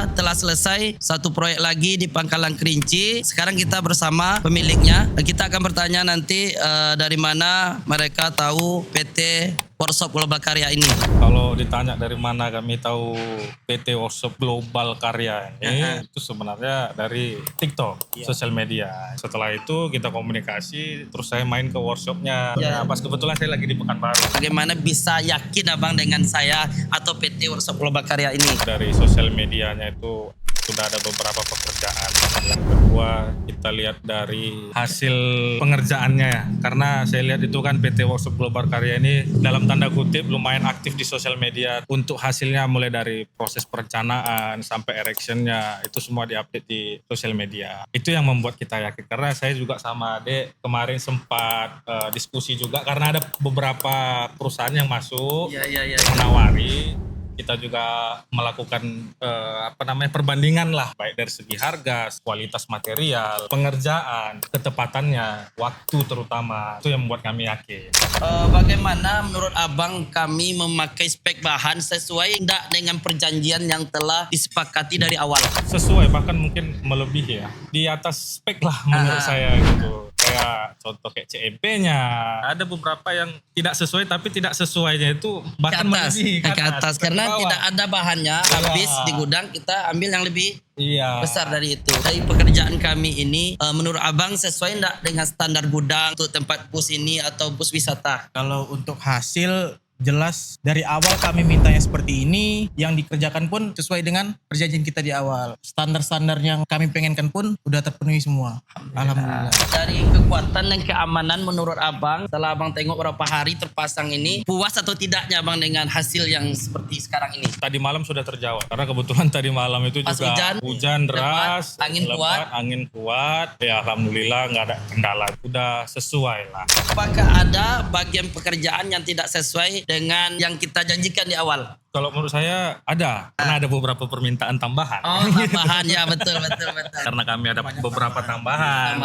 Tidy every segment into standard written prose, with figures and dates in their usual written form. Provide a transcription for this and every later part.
kita telah selesai satu proyek lagi di Pangkalan Kerinci. Sekarang kita bersama pemiliknya. Kita akan bertanya nanti dari mana mereka tahu PT Workshop Global Karya ini. Kalau ditanya dari mana kami tahu PT Workshop Global Karya ini, itu sebenarnya dari TikTok, sosial media. Setelah itu kita komunikasi, terus saya main ke workshopnya. Nah, pas kebetulan saya lagi di Pekanbaru. Bagaimana bisa yakin abang dengan saya atau PT Workshop Global Karya ini? Dari sosial medianya itu sudah ada beberapa pekerjaan. Yang kedua, kita lihat dari hasil pengerjaannya. Karena saya lihat itu kan PT Workshop Global Karya ini dalam tanda kutip lumayan aktif di sosial media. Untuk hasilnya mulai dari proses perencanaan sampai erectionnya, itu semua diupdate di sosial media. Itu yang membuat kita yakin. Karena saya juga sama Dek kemarin sempat diskusi juga. Karena ada beberapa perusahaan yang masuk menawari. Kita juga melakukan perbandingan lah, baik dari segi harga, kualitas material, pengerjaan, ketepatannya, waktu terutama. Itu yang membuat kami yakin. Bagaimana menurut abang kami memakai spek bahan sesuai tidak dengan perjanjian yang telah disepakati dari awal? Sesuai, bahkan mungkin melebihi ya. Di atas spek lah menurut saya gitu. Kayak contoh kayak CMP-nya. Ada beberapa yang tidak sesuai, tapi tidak sesuainya itu bahkan melebihi ke atas. Karena tidak ada bahannya, habis di gudang kita ambil yang lebih besar dari itu. Dari pekerjaan kami ini, menurut abang sesuai tidak dengan standar gudang untuk tempat bus ini atau bus wisata? Kalau untuk hasil jelas dari awal kami mintanya seperti ini, yang dikerjakan pun sesuai dengan perjanjian kita di awal. Standar-standar yang kami pengenkan pun udah terpenuhi semua. Alhamdulillah. Dari kekuatan dan keamanan menurut abang, setelah abang tengok berapa hari terpasang ini, puas atau tidaknya abang dengan hasil yang seperti sekarang ini? Tadi malam sudah terjawab. Karena kebetulan tadi malam itu pas juga hujan deras, angin kuat. Ya alhamdulillah nggak ada kendala. Udah sesuai lah. Apakah ada bagian pekerjaan yang tidak sesuai dengan yang kita janjikan di awal? Kalau menurut saya ada, karena ada beberapa permintaan tambahan. Oh, tambahan ya, betul. Karena kami ada beberapa tambahan.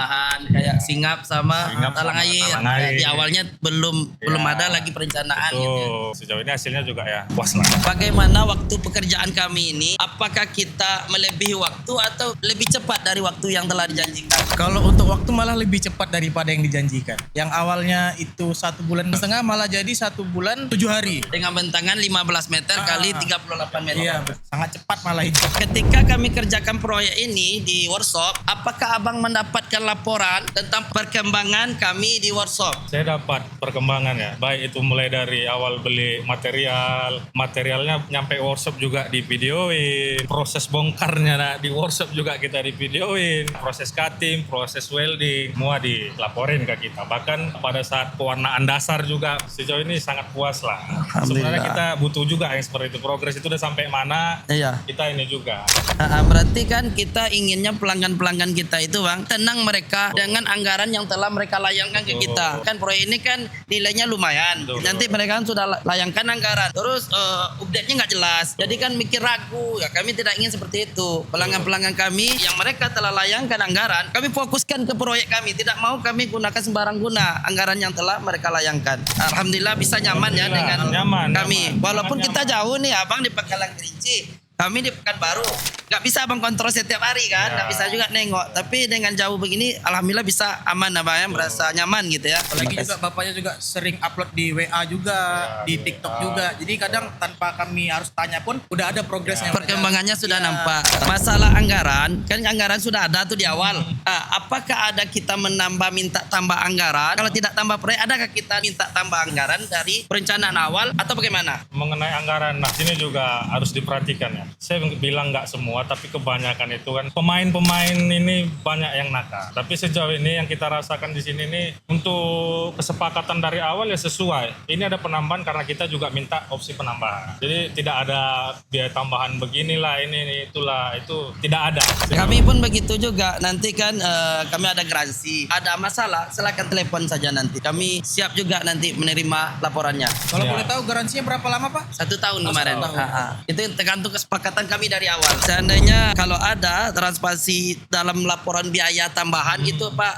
Kayak singap sama talang air. Di awalnya belum ada lagi perencanaan Betul. gitu. Sejauh ini hasilnya juga ya puas lah. Bagaimana waktu pekerjaan kami ini? Apakah kita melebihi waktu atau lebih cepat dari waktu yang telah dijanjikan? Kalau untuk waktu malah lebih cepat daripada yang dijanjikan. Yang awalnya itu 1,5 bulan malah jadi 1 bulan 7 hari. Dengan bentangan 15 meter kali 38 meter. Iya, sangat cepat malah itu. Ketika kami kerjakan proyek ini di workshop, apakah abang mendapatkan laporan tentang perkembangan kami di workshop? Saya dapat perkembangan ya, baik itu mulai dari awal beli materialnya nyampe workshop juga di videoin, proses bongkarnya di workshop juga kita di videoin, proses cutting, proses welding, semua dilaporin ke kita. Bahkan pada saat pewarnaan dasar juga sejauh ini sangat puas lah. Sebenarnya kita butuh juga yang seperti itu, progres itu udah sampai mana, kita ini juga. Berarti kan kita inginnya pelanggan-pelanggan kita itu bang, tenang mereka dengan anggaran yang telah mereka layangkan ke kita. Kan proyek ini kan nilainya lumayan. Nanti mereka kan sudah layangkan anggaran, terus update-nya nggak jelas. Jadi kan mikir ragu, ya kami tidak ingin seperti itu. Pelanggan-pelanggan kami yang mereka telah layangkan anggaran, kami fokuskan ke proyek kami. Tidak mau kami gunakan sembarang guna anggaran yang telah mereka layangkan. Alhamdulillah bisa nyaman ya dengan kami. Walaupun kita jauh nih abang di Pangkalan Kerinci, kami di Pekanbaru. Gak bisa abang kontrol setiap hari kan, gak bisa juga nengok. Tapi dengan jauh begini, alhamdulillah bisa aman abang ya, merasa nyaman gitu ya. Apalagi juga bapaknya juga sering upload di WA juga, di TikTok juga. Jadi kadang tanpa kami harus tanya pun udah ada progresnya. Perkembangannya sudah nampak. Masalah anggaran, kan anggaran sudah ada tuh di awal. Apakah ada kita minta tambah anggaran? Kalau tidak tambah proyek, adakah kita minta tambah anggaran dari perencanaan awal atau bagaimana? Mengenai anggaran, nah ini juga harus diperhatikan ya. Saya bilang nggak semua, tapi kebanyakan itu kan pemain-pemain ini banyak yang nakal. Tapi sejauh ini yang kita rasakan di sini ini untuk kesepakatan dari awal ya sesuai. Ini ada penambahan karena kita juga minta opsi penambahan. Jadi tidak ada biaya tambahan beginilah ini itulah, itu tidak ada. Kami pun begitu juga. Nanti kan kami ada garansi. Ada masalah silakan telepon saja nanti. Kami siap juga nanti menerima laporannya. Kalau boleh tahu garansinya berapa lama Pak? 1 tahun kemarin. Itu tergantung kesepakatan kesepakatan kami dari awal. Seandainya kalau ada transparansi dalam laporan biaya tambahan itu Pak,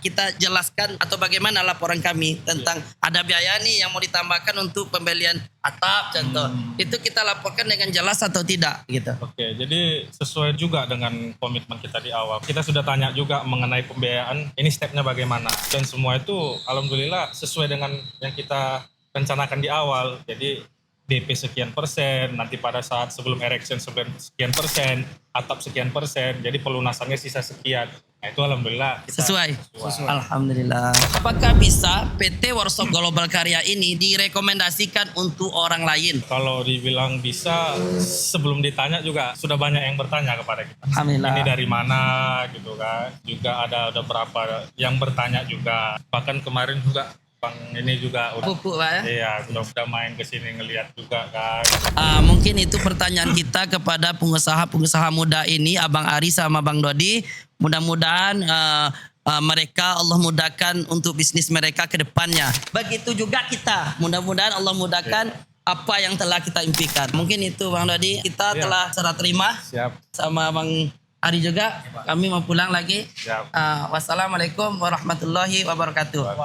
kita jelaskan atau bagaimana laporan kami tentang ada biaya nih yang mau ditambahkan untuk pembelian atap contoh. Itu kita laporkan dengan jelas atau tidak gitu. Oke, jadi sesuai juga dengan komitmen kita di awal. Kita sudah tanya juga mengenai pembiayaan, ini stepnya bagaimana. Dan semua itu alhamdulillah sesuai dengan yang kita rencanakan di awal. Jadi DP sekian persen, nanti pada saat sebelum erection sekian persen, atap sekian persen, jadi pelunasannya sisa sekian. Nah itu alhamdulillah kita Sesuai. Alhamdulillah. Apakah bisa PT Workshop Global Karya ini direkomendasikan untuk orang lain? Kalau dibilang bisa, sebelum ditanya juga sudah banyak yang bertanya kepada kita. Alhamdulillah. Ini dari mana gitu kan. Juga ada berapa yang bertanya juga. Bahkan kemarin juga Bang ini juga udah Pupuk Pak ya? iya, sudah main ke sini ngelihat juga kan. Mungkin itu pertanyaan kita kepada pengusaha-pengusaha muda ini, Abang Ari sama Bang Dodi. Mudah-mudahan mereka Allah mudahkan untuk bisnis mereka ke depannya. Begitu juga kita. Mudah-mudahan Allah mudahkan apa yang telah kita impikan. Mungkin itu Bang Dodi. Kita telah serah terima Siap. sama Bang Ari juga. Kami mau pulang lagi. Siap. Wassalamualaikum warahmatullahi wabarakatuh.